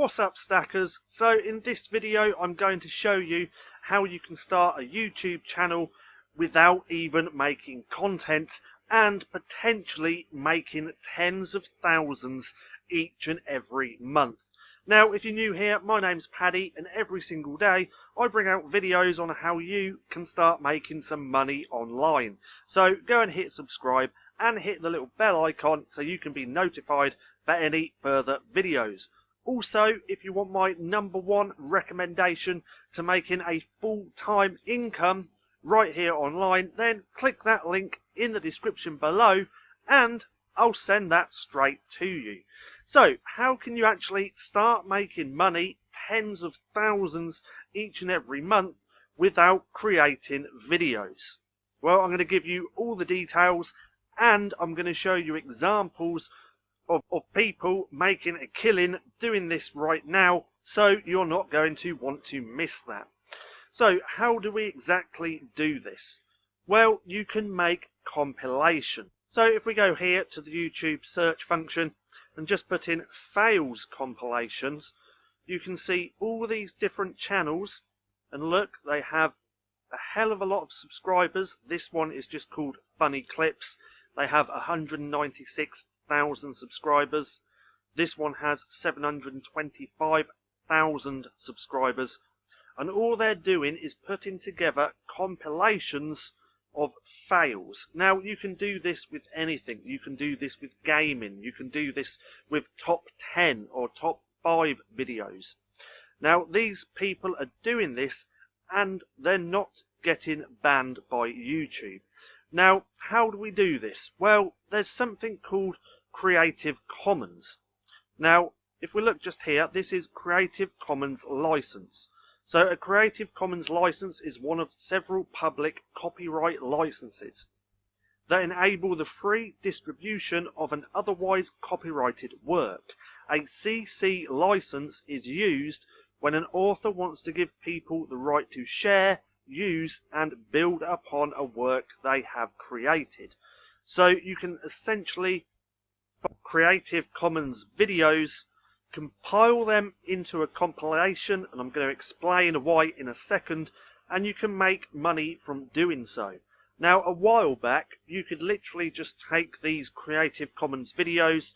What's up, stackers? So in this video I'm going to show you how you can start a YouTube channel without even making content and potentially making tens of thousands each and every month. Now, if you're new here, my name's Paddy, and every single day I bring out videos on how you can start making some money online. So go and hit subscribe and hit the little bell icon so you can be notified for any further videos. Also, if you want my #1 recommendation to making a full-time income right here online, then click that link in the description below and I'll send that straight to you. So, how can you actually start making money, tens of thousands each and every month, without creating videos? Well, I'm going to give you all the details and I'm going to show you examples of people making a killing doing this right now, so you're not going to want to miss that. So, how do we exactly do this? Well, you can make compilation. So if we go here to the YouTube search function and just put in fails compilations, you can see all these different channels, and look, they have a hell of a lot of subscribers. This one is just called Funny Clips. They have 196,000 subscribers. This one has 725,000 subscribers, and all they're doing is putting together compilations of fails. Now, you can do this with anything. You can do this with gaming. You can do this with top 10 or top 5 videos. Now, these people are doing this and they're not getting banned by YouTube. Now, how do we do this? Well, there's something called Creative Commons. Now, if we look just here, this is Creative Commons license. So a Creative Commons license is one of several public copyright licenses that enable the free distribution of an otherwise copyrighted work. A CC license is used when an author wants to give people the right to share, use, and build upon a work they have created. So you can essentially, for Creative Commons videos, compile them into a compilation, and I'm going to explain why in a second, and you can make money from doing so. Now, a while back, you could literally just take these Creative Commons videos,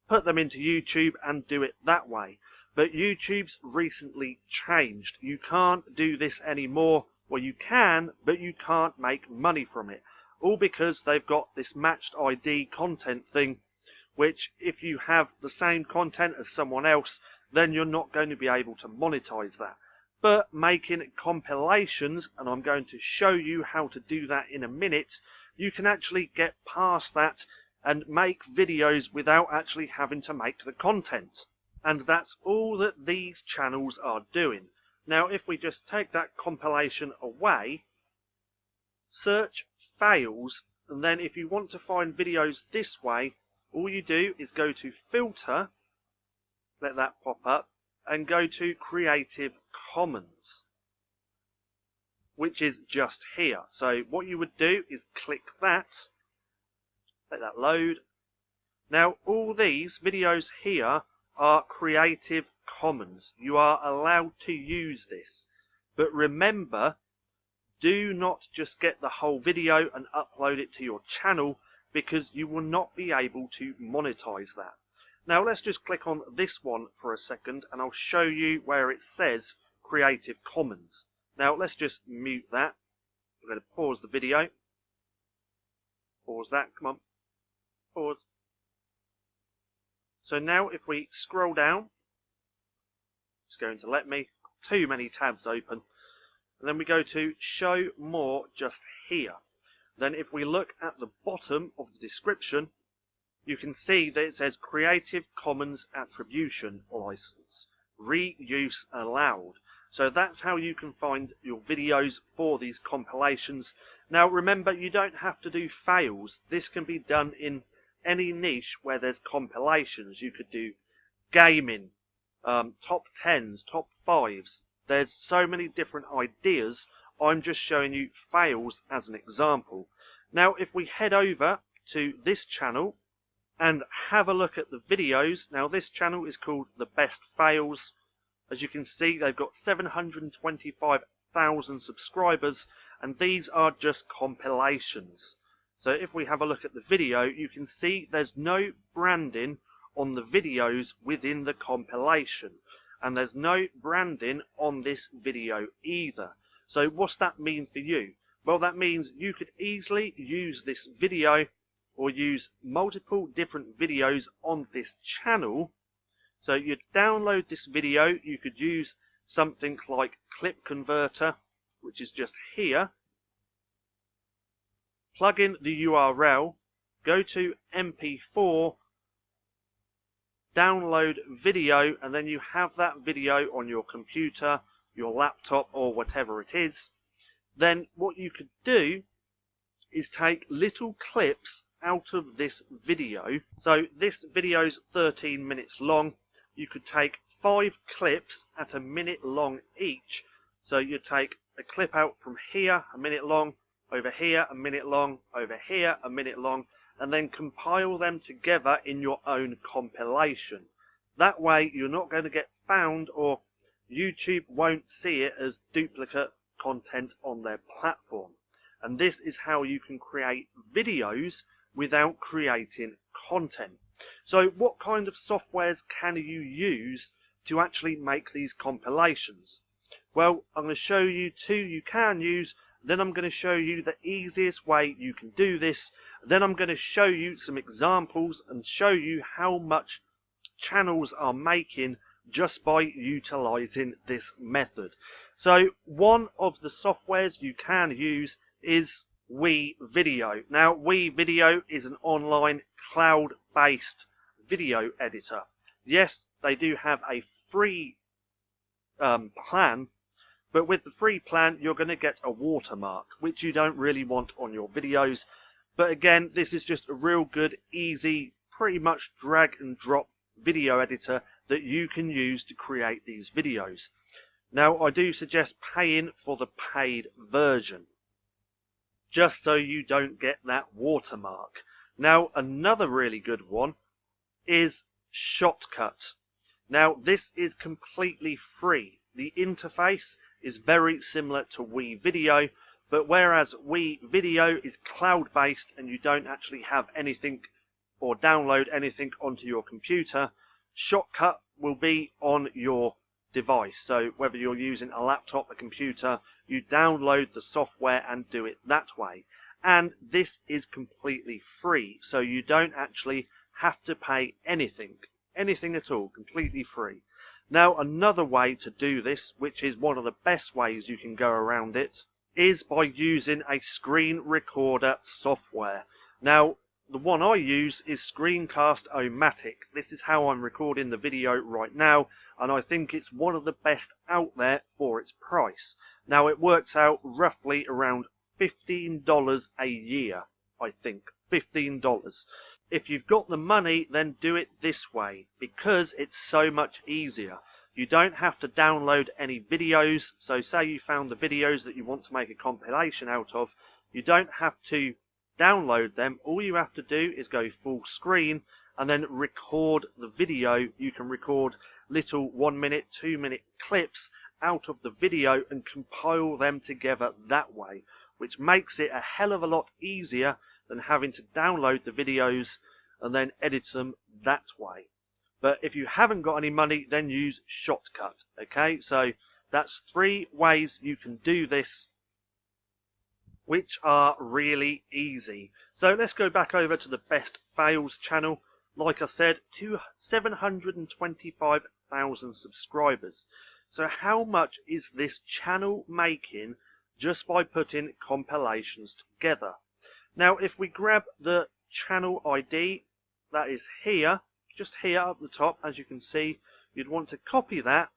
put them into YouTube and do it that way. But YouTube's recently changed. You can't do this anymore. Well, you can, but you can't make money from it. All because they've got this matched ID content thing, which if you have the same content as someone else, then you're not going to be able to monetize that. But making compilations, and I'm going to show you how to do that in a minute, you can actually get past that and make videos without actually having to make the content. And that's all that these channels are doing. Now, if we just take that compilation away, search fails, and then if you want to find videos this way, all you do is go to filter, let that pop up, and go to Creative Commons, which is just here. So what you would do is click that, let that load. Now, all these videos here are Creative Commons. You are allowed to use this. But remember, do not just get the whole video and upload it to your channel, because you will not be able to monetize that. Now, let's just click on this one for a second and I'll show you where it says Creative Commons. Now, let's just mute that. We're going to pause the video. Pause that, come on. Pause. So now if we scroll down, it's going to let me. Too many tabs open. And then we go to show more just here. Then if we look at the bottom of the description, you can see that it says Creative Commons Attribution License, reuse allowed. So that's how you can find your videos for these compilations. Now remember, you don't have to do fails. This can be done in any niche where there's compilations. You could do gaming, top 10s, top 5s. There's so many different ideas. I'm just showing you fails as an example. Now, if we head over to this channel and have a look at the videos. Now, this channel is called The Best Fails. As you can see, they've got 725,000 subscribers, and these are just compilations. So if we have a look at the video, you can see there's no branding on the videos within the compilation, and there's no branding on this video either. So what's that mean for you? Well, that means you could easily use this video or use multiple different videos on this channel. So you'd download this video, you could use something like Clip Converter, which is just here. Plug in the URL, go to MP4, download video, and then you have that video on your computer, your laptop, or whatever it is. Then what you could do is take little clips out of this video. So this video's 13 minutes long. You could take 5 clips at a minute long each. So you take a clip out from here, a minute long, over here, a minute long, over here, a minute long, and then compile them together in your own compilation. That way you're not going to get found, or YouTube won't see it as duplicate content on their platform. And this is how you can create videos without creating content. So what kind of softwares can you use to actually make these compilations? Well, I'm going to show you 2 you can use, then I'm going to show you the easiest way you can do this, then I'm going to show you some examples and show you how much channels are making just by utilizing this method. So one of the softwares you can use is WeVideo. Now WeVideo is an online cloud-based video editor. Yes, they do have a free plan, but with the free plan you're going to get a watermark, which you don't really want on your videos. But again, this is just a real good, easy, pretty much drag and drop video editor that you can use to create these videos. Now I do suggest paying for the paid version, just so you don't get that watermark. Now another really good one is Shotcut. Now this is completely free. The interface is very similar to WeVideo, but whereas WeVideo is cloud-based and you don't actually have anything or download anything onto your computer, Shotcut will be on your device. So whether you're using a laptop, a computer, you download the software and do it that way. And this is completely free, so you don't actually have to pay anything at all, completely free. Now another way to do this, which is one of the best ways you can go around it, is by using a screen recorder software. Now the one I use is Screencast-O-Matic. This is how I'm recording the video right now, and I think it's one of the best out there for its price. Now it works out roughly around $15 a year, I think. $15. If you've got the money, then do it this way, because it's so much easier. You don't have to download any videos. So say you found the videos that you want to make a compilation out of, you don't have to download them. All you have to do is go full screen and then record the video. You can record little 1 minute, 2 minute clips out of the video and compile them together that way, which makes it a hell of a lot easier than having to download the videos and then edit them that way. But if you haven't got any money, then use Shotcut. Okay, so that's 3 ways you can do this, which are really easy. So let's go back over to the best fails channel. Like I said, 725,000 subscribers. So how much is this channel making just by putting compilations together? Now if we grab the channel ID, that is here, just here up the top, as you can see, you'd want to copy that,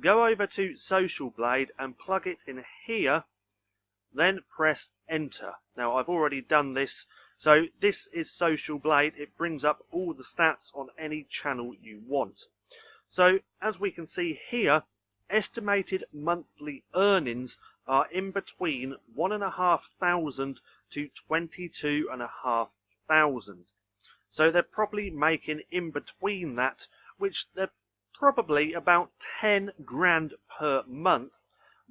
go over to Social Blade and plug it in here, then press enter. Now I've already done this, so this is Social Blade. It brings up all the stats on any channel you want. So as we can see here, estimated monthly earnings are in between 1,500 to 22,500. So they're probably making in between that, which they're probably about 10 grand per month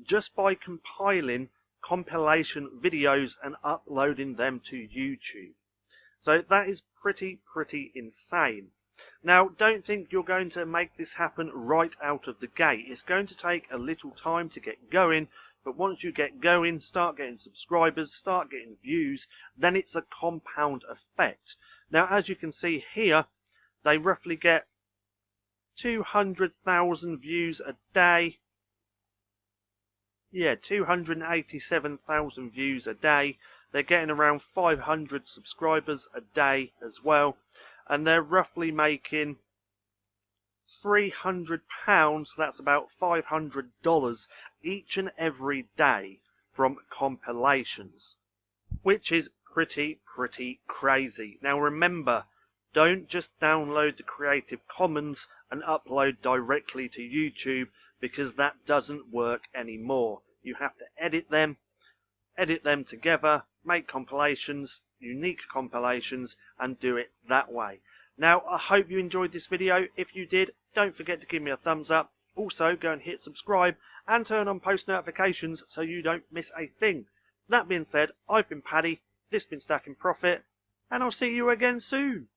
just by compiling compilation videos and uploading them to YouTube. So that is pretty insane. Now, don't think you're going to make this happen right out of the gate. It's going to take a little time to get going, but once you get going, start getting subscribers, start getting views, then it's a compound effect. Now, as you can see here, they roughly get 200,000 views a day. Yeah, 287,000 views a day. They're getting around 500 subscribers a day as well. And they're roughly making £300, that's about $500 each and every day from compilations, which is pretty crazy. Now remember, don't just download the Creative Commons and upload directly to YouTube, because that doesn't work anymore. You have to edit them together, make compilations, unique compilations, and do it that way. Now, I hope you enjoyed this video. If you did, don't forget to give me a thumbs up. Also, go and hit subscribe and turn on post notifications so you don't miss a thing. That being said, I've been Paddy, this has been Stacking Profit, and I'll see you again soon.